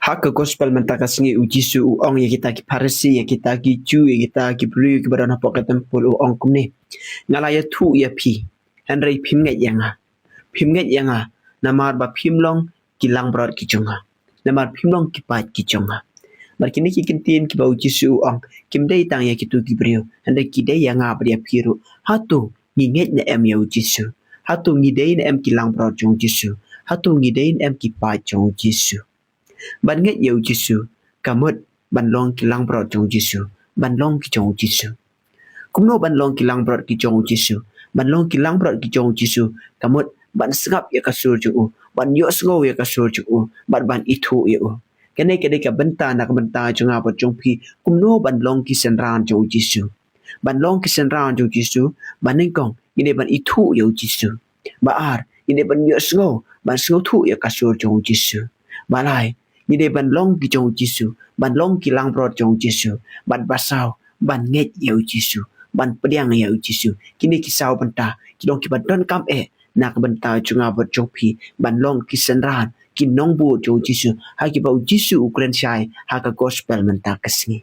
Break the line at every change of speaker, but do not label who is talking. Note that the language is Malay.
Hak gospel mentaka singi ujisu u ong ya kita ki parisi ya kita ki ju ya kita ki blu ki badana poket tempul u ong kumni ngala ya thu ya phi henry phim ngai yanga namar ba phim long ki lang brot ki chunga namar phim long ki pat ki chunga bar kini ki kintin ki ba ujisu u ong kim dai tang ya ki tu ki brio henry ki dai yanga bria phiru hatu ni nget na em ya ujisu hatu ni dai na em ki lang brot chung jisu hatu ni dai na em ki pat chung jisu ban nget yêu Giêsu, cảm ơn ban long ki lang bro trong Giêsu, ban long ki trong Giêsu. Cũng no ban long ki lang bro ki trong Giêsu, ban long ki lang bro ki trong Giêsu, cảm ơn ban sngap ya kasur ju, ban yo sngo ya kasur ju, ban itu ya. Cái này ka benta na ka benta chung apa trong phi, cũng no ban long ki senran trong Giêsu. Ban long ki senran trong Giêsu, ban ning kong ini ban itu ya Giêsu. Ba ar ini ban yo sngo, ban sngo thu ya kasur trong Giêsu. Ba lai như đây ban long ki trong Giêsu, ban long ki lang bro trong Giêsu, ban basau, ban nget yêu Giêsu, ban pediang yêu Giêsu. Kini ki sau ban ta, ki dong ki ban don kam na ka ban ta chunga bot trong phi, ban long ki senran, ki nong bu trong Giêsu, ha ki ba Giêsu ukren shai, ha ka gospel man ta kasngi.